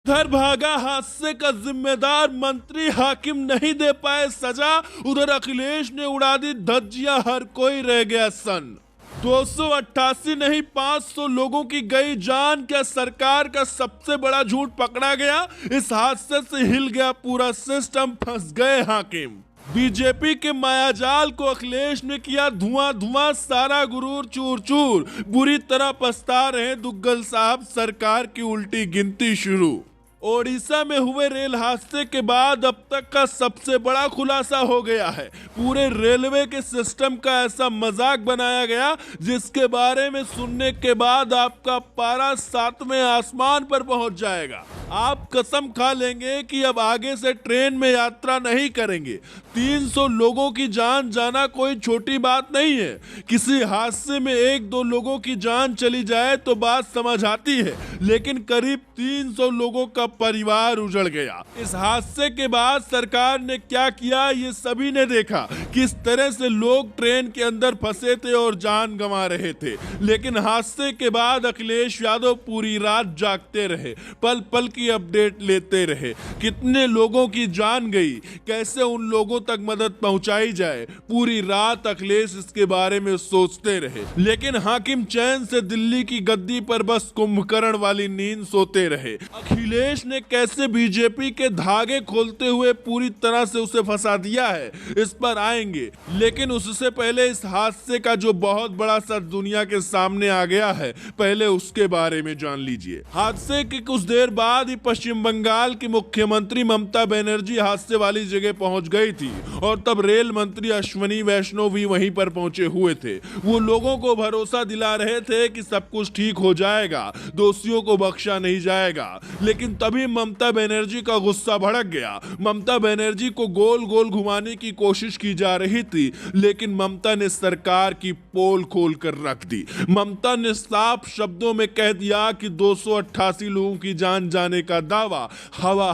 उधर भागा हादसे का जिम्मेदार मंत्री हाकिम नहीं दे पाए सजा, उधर अखिलेश ने उड़ा दी धज्जियां, हर कोई रह गया सन। 288 नहीं 500 लोगों की गई जान, क्या सरकार का सबसे बड़ा झूठ पकड़ा गया? इस हादसे से हिल गया पूरा सिस्टम, फंस गए हाकिम। बीजेपी के मायाजाल को अखिलेश ने किया धुआं धुआं, सारा गुरूर चूर चूर। बुरी तरह पछता रहे दुग्गल साहब, सरकार की उल्टी गिनती शुरू। ओडिशा में हुए रेल हादसे के बाद अब तक का सबसे बड़ा खुलासा हो गया है। पूरे रेलवे के सिस्टम का ऐसा मजाक बनाया गया जिसके बारे में सुनने के बाद आपका पारा 7वें आसमान पर पहुंच जाएगा। आप कसम खा लेंगे कि अब आगे से ट्रेन में यात्रा नहीं करेंगे। 300 लोगों की जान जाना कोई छोटी बात नहीं है। किसी हादसे में 1-2 लोगों की जान चली जाए तो बात समझ आती है, लेकिन करीब 300 लोगों का परिवार उजड़ गया। इस हादसे के बाद सरकार ने क्या किया ये सभी ने देखा। किस तरह से लोग ट्रेन के अंदर फंसे थे और जान गंवा रहे थे, लेकिन हादसे के बाद अखिलेश यादव पूरी रात जागते रहे, पल पल की अपडेट लेते रहे। कितने लोगों की जान गई, कैसे उन लोगों तक मदद पहुंचाई जाए, पूरी रात अखिलेश इसके बारे में सोचते रहे। लेकिन हाकिम चैन से दिल्ली की गद्दी पर बस कुंभकर्ण वाली नींद सोते रहे। अखिलेश ने कैसे बीजेपी के धागे खोलते हुए पूरी तरह से उसे फंसा दिया है, इस पर आएंगे। लेकिन उससे पहले इस हादसे का जो बहुत बड़ा सच दुनिया के सामने आ गया है, पहले उसके बारे में जान लीजिए। हादसे के कुछ देर बाद ही पश्चिम बंगाल की मुख्यमंत्री ममता बनर्जी हादसे वाली जगह पहुंच गई थी और तब रेल मंत्री अश्विनी वैष्णव भी वहीं पर पहुंचे हुए थे। वो लोगों को भरोसा दिला रहे थे कि सब कुछ ठीक हो जाएगा, दोषियों को बख्शा नहीं जाएगा। लेकिन तभी ममता बनर्जी का गुस्सा भड़क गया। ममता बनर्जी को गोल गोल घुमाने की कोशिश की जा रही थी, लेकिन ममता ने सरकार की पोल खोल कर रख दी। ममता ने साफ शब्दों में कह दिया कि 288 लोगों की जान जाने का दावा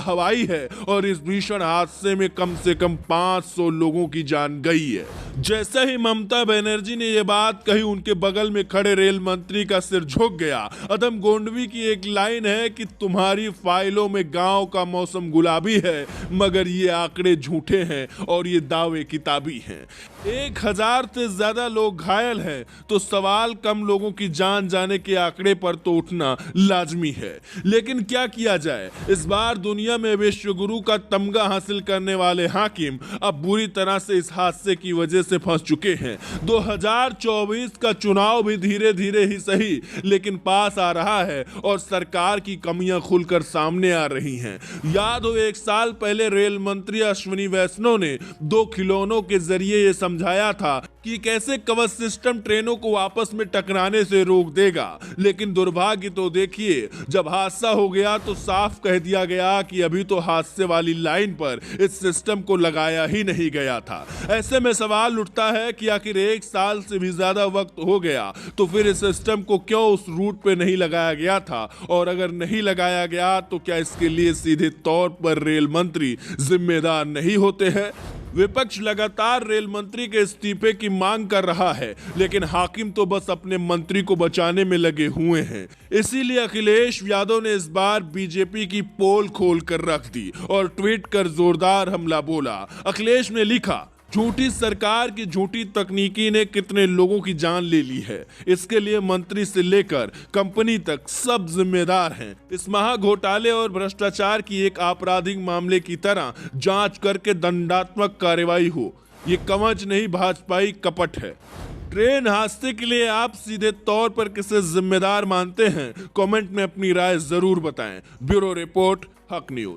हवाई है और इस भीषण हादसे में कम से कम 500 लोगों की जान गई है। जैसे ही ममता बनर्जी ने यह बात कही, उनके बगल में खड़े रेल मंत्री का सिर झुक गया। अदम गोंडवी की एक लाइन है कि तुम्हारी फाइलों में गांव का मौसम गुलाबी है, मगर ये आंकड़े झूठे हैं और ये दावे किताबी हैं। 1000 से ज्यादा लोग घायल हैं, तो सवाल कम लोगों की जान जाने के आंकड़े पर तो उठना लाजमी है। लेकिन क्या किया जाए, इस बार दुनिया में विश्व गुरु का तमगा हासिल करने वाले हाकिम अब बुरी तरह से इस हादसे की वजह से फंस चुके हैं। 2024 का चुनाव भी धीरे धीरे ही सही लेकिन पास आ रहा है और सरकार की कमियां खुलकर सामने आ रही हैं। याद हो 1 साल पहले रेल मंत्री अश्विनी वैष्णव ने 2 खिलौनों के जरिए ये समझाया था कि कैसे कवच सिस्टम ट्रेनों को आपस में टकराने से रोक देगा। लेकिन दुर्भाग्य तो देखिए, जब हादसा हो गया तो साफ कह दिया गया कि अभी तो हादसे वाली लाइन पर इस सिस्टम को लगाया ही नहीं गया था। ऐसे में सवाल उठता है कि आखिर 1 साल से भी ज्यादा वक्त हो गया तो फिर इस सिस्टम को क्यों उस रूट पे नहीं लगाया गया था, और अगर नहीं लगाया गया तो क्या इसके लिए सीधे तौर पर रेल मंत्री जिम्मेदार नहीं होते हैं? विपक्ष लगातार रेल मंत्री के इस्तीफे की मांग कर रहा है, लेकिन हाकिम तो बस अपने मंत्री को बचाने में लगे हुए हैं। इसीलिए अखिलेश यादव ने इस बार बीजेपी की पोल खोल कर रख दी और ट्वीट कर जोरदार हमला बोला। अखिलेश ने लिखा, झूठी सरकार की झूठी तकनीकी ने कितने लोगों की जान ले ली है। इसके लिए मंत्री से लेकर कंपनी तक सब जिम्मेदार हैं। इस महा घोटाले और भ्रष्टाचार की एक आपराधिक मामले की तरह जांच करके दंडात्मक कार्रवाई हो। ये कवच नहीं, भाजपाई कपट है। ट्रेन हादसे के लिए आप सीधे तौर पर किसे जिम्मेदार मानते हैं? कमेंट में अपनी राय जरूर बताएं। ब्यूरो रिपोर्ट, हक न्यूज।